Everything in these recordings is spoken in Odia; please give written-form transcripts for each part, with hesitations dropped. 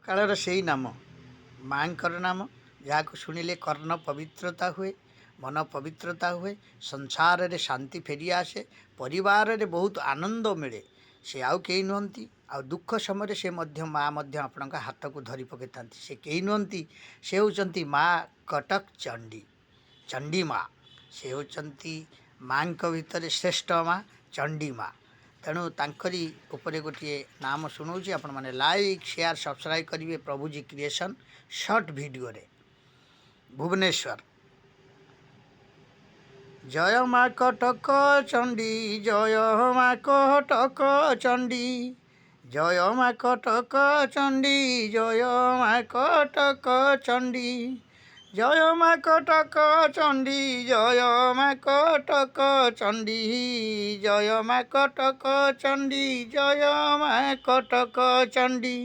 କାଳର ସେଇ ନାମ ମାଙ୍କର ନାମ, ଯାହାକୁ ଶୁଣିଲେ କର୍ଣ୍ଣ ପବିତ୍ରତା ହୁଏ, ମନ ପବିତ୍ରତା ହୁଏ, ସଂସାରରେ ଶାନ୍ତି ଫେରିଆସେ, ପରିବାରରେ ବହୁତ ଆନନ୍ଦ ମିଳେ। ସେ ଆଉ କେହି ନୁହନ୍ତି, ଆଉ ଦୁଃଖ ସମୟରେ ସେ ମଧ୍ୟ ମା ମଧ୍ୟ ଆପଣଙ୍କ ହାତକୁ ଧରି ପକାଇଥାନ୍ତି। ସେ କେହି ନୁହନ୍ତି, ସେ ହେଉଛନ୍ତି ମା କଟକ ଚଣ୍ଡୀ, ଚଣ୍ଡୀ ମା। ସେ ହେଉଛନ୍ତି ମାଙ୍କ ଭିତରେ ଶ୍ରେଷ୍ଠ ମା, ଚଣ୍ଡୀ ମା। ତେଣୁ ତାଙ୍କରି ଉପରେ ଗୋଟିଏ ନାମ ଶୁଣାଉଛି, ଆପଣମାନେ ଲାଇକ୍ ସେୟାର ସବସ୍କ୍ରାଇବ୍ କରିବେ ପ୍ରଭୁଜୀ କ୍ରିଏସନ୍ ସର୍ଟ ଭିଡ଼ିଓରେ। ଭୁବନେଶ୍ୱର। ଜୟ ମା କଟକ ଚଣ୍ଡୀ, ଜୟ ମା କଟକ ଚଣ୍ଡୀ, ଜୟ ମା କଟକ ଚଣ୍ଡୀ, ଜୟ ମା କଟକ ଚଣ୍ଡୀ, ଜୟ ମା କଟକ ଚଣ୍ଡୀ, ଜୟ ମା କଟକ ଚଣ୍ଡୀ, ଜୟ ମା କଟକ ଚଣ୍ଡୀ, ଜୟ ମା କଟକ ଚଣ୍ଡୀ,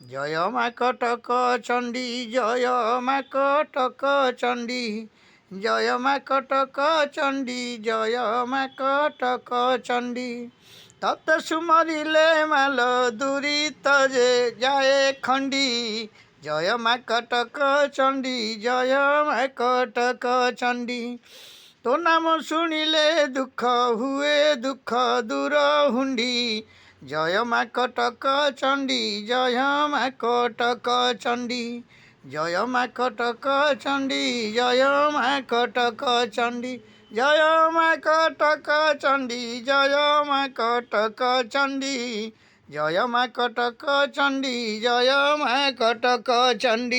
ଜୟ ମା କଟକ ଚଣ୍ଡୀ, ଜୟ ମା କଟକ ଚଣ୍ଡୀ, ଜୟ ମା କଟକ ଚଣ୍ଡୀ, ଜୟ ମା କଟକ ଚଣ୍ଡୀ। ତତେ ସୁମରିଲେ ମାଲ ଦୂରିତ ଯେ ଯାଏ ଖଣ୍ଡି, ଜୟ ମା କଟକ ଚଣ୍ଡୀ, ଜୟ ମା କଟକ ଚଣ୍ଡୀ। ତୋ ନାମ ଶୁଣିଲେ ଦୁଃଖ ହୁଏ, ଦୁଃଖ ଦୂର ହୁଣ୍ଡି, ଜୟ ମା କଟକ ଚଣ୍ଡୀ, ଜୟ ମା କଟକ ଚଣ୍ଡୀ, ଜୟ ମା କଟକ ଚଣ୍ଡୀ, ଜୟ ମା କଟକ ଚଣ୍ଡୀ, ଜୟ ମା କଟକ ଚଣ୍ଡୀ, ଜୟ ମା କଟକ ଚଣ୍ଡୀ, ଜୟ ମା କଟକ ଚଣ୍ଡୀ, ଜୟ ମା କଟକ ଚଣ୍ଡୀ,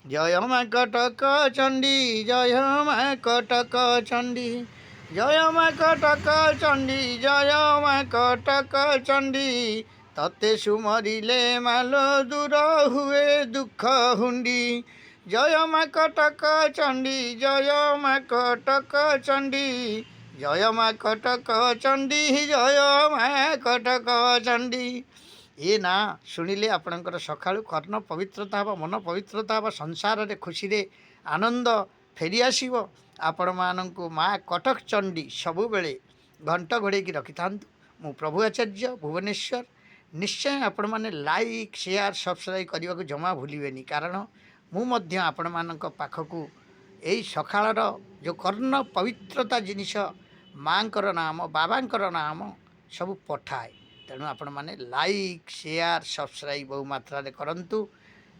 ଜୟ ମା କଟକ ଚଣ୍ଡୀ, ଜୟ ମା କଟକ ଚଣ୍ଡୀ, ଜୟ ମା କଟକ ଚଣ୍ଡୀ, ଜୟ ମା କଟକ ଚଣ୍ଡୀ। ତତେ ସୁମରିଲେ ମାଲ ଦୂର ହୁଏ ଦୁଃଖ ହୁଣ୍ଡି, ଜୟ ମା କଟକ ଚଣ୍ଡୀ, ଜୟ ମା କଟକ ଚଣ୍ଡୀ, ଜୟ ମା କଟକ ଚଣ୍ଡୀ, ଜୟ ମା କଟକ ଚଣ୍ଡୀ। ଏ ନାଁ ଶୁଣିଲେ ଆପଣଙ୍କର ସକାଳୁ କର୍ଣ୍ଣ ପବିତ୍ରତା ହେବ, ମନ ପବିତ୍ରତା ହେବ, ସଂସାରରେ ଖୁସିରେ ଆନନ୍ଦ ଫେରିଆସିବ। ଆପଣମାନଙ୍କୁ ମା କଟକ ଚଣ୍ଡୀ ସବୁବେଳେ ଘଣ୍ଟ ଘୋଡ଼େଇକି ରଖିଥାନ୍ତୁ। ମୁଁ ପ୍ରଭୁ ଆଚାର୍ଯ୍ୟ, ଭୁବନେଶ୍ୱର। ନିଶ୍ଚୟ ଆପଣମାନେ ଲାଇକ୍ ସେୟାର ସବସ୍କ୍ରାଇବ୍ କରିବାକୁ ଜମା ଭୁଲିବେନି, କାରଣ ମୁଁ ମଧ୍ୟ ଆପଣମାନଙ୍କ ପାଖକୁ ଏଇ ସକାଳର ଯେଉଁ କର୍ଣ୍ଣ ପବିତ୍ରତା ଜିନିଷ, ମାଙ୍କର ନାମ, ବାବାଙ୍କର ନାମ ସବୁ ପଠାଏ। ତେଣୁ ଆପଣମାନେ ଲାଇକ୍ ସେୟାର ସବସ୍କ୍ରାଇବ୍ ବହୁ ମାତ୍ରାରେ କରନ୍ତୁ।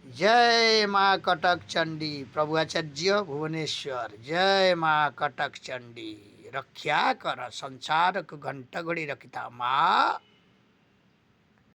ଜୟ ମା କଟକ ଚଣ୍ଡୀ, ପ୍ରଭୁ ଆଚାର୍ଯ୍ୟ, ଭୁବନେଶ୍ୱର। ଜୟ ମା କଟକ ଚଣ୍ଡୀ। ରକ୍ଷା କର, ସଂସାରକୁ ଘଣ୍ଟ ଘୋଡ଼ି ରଖିଥା ମା।